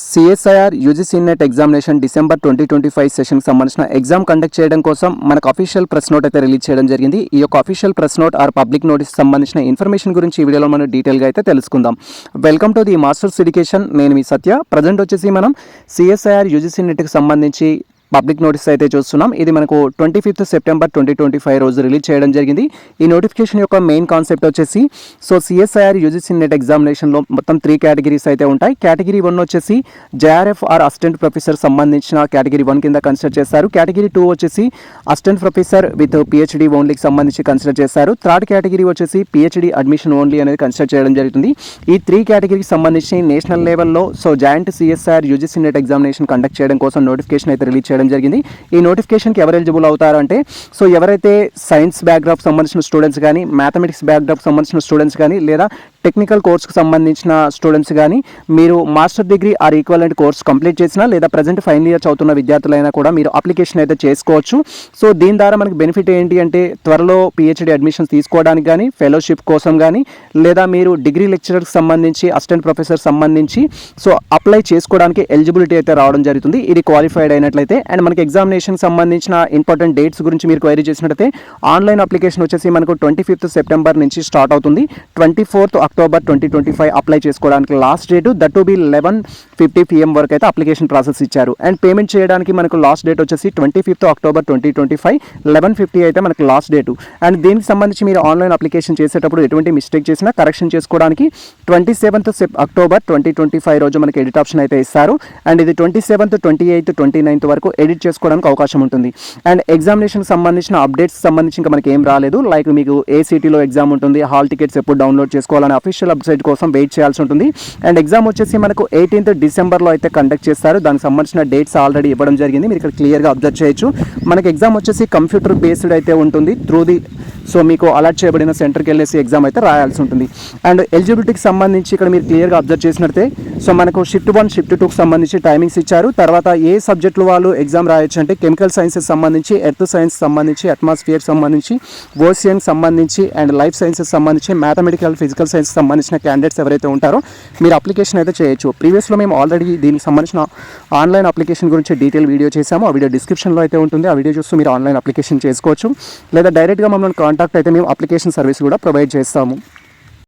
CSIR UGC net examination December 2025 సెషన్కి సంబంధించిన exam conduct చేయడం కోసం మనకు అఫీషియల్ ప్రెస్ నోట్ అయితే రిలీజ్ చేయడం జరిగింది. ఈ యొక్క official press note are public notice సంబంధించిన ఇన్ఫర్మేషన్ గురించి ఈ వీడియోలో మనం డీటెయిల్గా అయితే తెలుసుకుందాం. Welcome to the masters education. నేను మీ సత్య. ప్రజెంట్ వచ్చేసి మనం సిఎస్ఐఆర్ యూజీసీ నెట్కి సంబంధించి పబ్లిక్ నోటీస్ అయితే చూస్తున్నాం. ఇది మనకు 25 సెప్టెంబర్ 2025 రోజు రిలీజ్ చేయడం జరిగింది. ఈ నోటిఫికేషన్ యొక్క మెయిన్ కాన్సెప్ట్ వచ్చేసి సిఎస్ఐఆర్ యూజీసీ నెట్ ఎగ్జామినేషన్లో మొత్తం 3 కేటగిరీస్ అయితే ఉంటాయి. కేటగిరీ 1 వచ్చేసి జేఆర్ఎఫ్ ఆర్ అసిస్టెంట్ ప్రొఫెసర్ సంబంధించిన కేటగిరీ 1 కింద కన్సిడర్ చేస్తారు. కేటగిరీ 2 వచ్చేసి అసిస్టెంట్ ప్రొఫెసర్ విత్ పిహెచ్డి ఓన్లీకి సంబంధించి కన్సిడర్ చేస్తారు. థర్డ్ కేటగిరీ వచ్చేసి పిహెచ్డి అడ్మిషన్ ఓన్లీ అనేది కన్సిడర్ చేయడం జరుగుతుంది. ఈ 3 కేటగిరీకి సంబంధించి నేషనల్ లెవెల్లో joint CSIR UGC net examination conduct చేయడం కోసం నోటిఫికేషన్ అయితే రిలీజ్ చేయడం జరిగింది. ఈ నోటిఫికేషన్కి ఎవరు ఎలిజిబుల్ అవుతారు అంటే ఎవరైతే సైన్స్ బ్యాక్గ్రౌండ్ సంబంధించిన స్టూడెంట్స్ కానీ, మ్యాథమెటిక్స్ బ్యాక్గ్రౌండ్ సంబంధించిన స్టూడెంట్స్ కానీ, లేదా టెక్నికల్ కోర్స్కి సంబంధించిన స్టూడెంట్స్ కానీ, మీరు master degree or equivalent course complete చేసినా లేదా ప్రజెంట్ ఫైనల్ ఇయర్ చదువుతున్న విద్యార్థులైనా కూడా మీరు అప్లికేషన్ అయితే చేసుకోవచ్చు. దీని ద్వారా మనకి బెనిఫిట్ ఏంటి అంటే త్వరలో పిహెచ్డి అడ్మిషన్స్ తీసుకోవడానికి కానీ, ఫెలోషిప్ కోసం కానీ, లేదా మీరు డిగ్రీ లెక్చరర్కి సంబంధించి అసిస్టెంట్ ప్రొఫెసర్ సంబంధించి అప్లై చేసుకోవడానికి ఎలిజిబిలిటీ అయితే రావడం జరుగుతుంది. ఇది క్వాలిఫైడ్ అయినట్లయితే. అండ్ మనకి ఎగ్జామినేషన్ సంబంధించిన ఇంపార్టెంట్ డేట్స్ గురించి మీరు క్వైరీ చేసినట్లయితే ఆన్లైన్ అప్లికేషన్ వచ్చేసి మనకు 25 సెప్టెంబర్ నుంచి స్టార్ట్ అవుతుంది. 24 అక్టోబర్ 2025 అప్లై చేసుకోవడానికి last date. That to be 11:50 PM వరకు అయితే అప్లికేషన్ ప్రాసెస్ ఇచ్చారు. అండ్ పేమెంట్ చేయడానికి మనకు లాస్ట్ డేట్ వచ్చేసి 25 అక్టోబర్ 2025 11:50 అయితే మనకు లాస్ట్ డేటు. అండ్ దీనికి సంబంధించి మీరు ఆన్లైన్ అప్లికేషన్ చేసేటప్పుడు ఎటువంటి మిస్టేక్ చేసినా కరెక్షన్ చేసుకోవడానికి 27 అక్టోబర్ 2025 రోజు మనకి ఎడిట్ ఆప్షన్ అయితే ఇస్తారు. అండ్ ఇది 27th, 28th, 29th వరకు ఎడిట్ చేసుకోవడానికి అవకాశం ఉంటుంది. అండ్ ఎగ్జామినేషన్ సంబంధించిన అప్డేట్స్ సంబంధించి ఇంకా మనకి ఏం రాలేదు. లైక్ మీకు ఏ సిటీలో ఎగ్జామ్ ఉంటుంది, హాల్ టికెట్స్ ఎప్పుడు డౌన్లోడ్ చేసుకోవాలని అఫీషియల్ వెబ్సైట్ కోసం వెయిట్ చేయాల్సి ఉంటుంది. అండ్ ఎగ్జామ్ వచ్చేసి మనకు 18th డిసెంబర్లో అయితే కండక్ట్ చేస్తారు. దానికి సంబంధించిన డేట్స్ ఆల్రెడీ ఇవ్వడం జరిగింది. మీరు ఇక్కడ క్లియర్గా అబ్జర్వ్ చేయొచ్చు. మనకి ఎగ్జామ్ వచ్చేసి కంప్యూటర్ బేస్డ్ అయితే ఉంటుంది. త్రూ ది మీకు అలాట్ చేయబడిన సెంటర్కి వెళ్ళేసి ఎగ్జామ్ అయితే రాయాల్సి ఉంటుంది. అండ్ ఎలిజిబిలిటీకి సంబంధించి ఇక్కడ మీరు క్లియర్గా అబ్జర్వ్ చేసినట్టే మనకు షిఫ్ట్ 1, షిఫ్ట్ 2కి సంబంధించి టైమింగ్స్ ఇచ్చారు. తర్వాత ఏ సబ్జెక్టులు వాళ్ళు ఎగ్జామ్ రాయొచ్చు అంటే కెమికల్ సైన్సెస్ సంబంధించి, ఎర్త్ సైన్స్ సంబంధించి, అట్మాస్ఫియర్ సంబంధించి, ఓషియన్ సంబంధించి, అండ్ లైఫ్ సైన్సెస్ సంబంధించి, మ్యాథమెటికల్, ఫిజికల్ సైన్స్ సంబంధించిన క్యాండిడేట్స్ ఎవరైతే ఉంటారో మీరు అప్లికేషన్ అయితే చేయొచ్చు. ప్రీవియస్లో మేము ఆల్రెడీ దీనికి సంబంధించిన ఆన్లైన్ అప్లికేషన్ గురించి డీటెయిల్ వీడియో చేశాము. ఆ వీడియో డిస్క్రిప్షన్లో అయితే ఉంటుంది. ఆ వీడియో చూస్తూ మీరు ఆన్లైన్ అప్లికేషన్ చేసుకోవచ్చు. లేదా డైరెక్ట్గా మమ్మల్ని కాంటాక్ట్ అయితే మేము అప్లికేషన్ సర్వీస్ కూడా ప్రొవైడ్ చేస్తాము.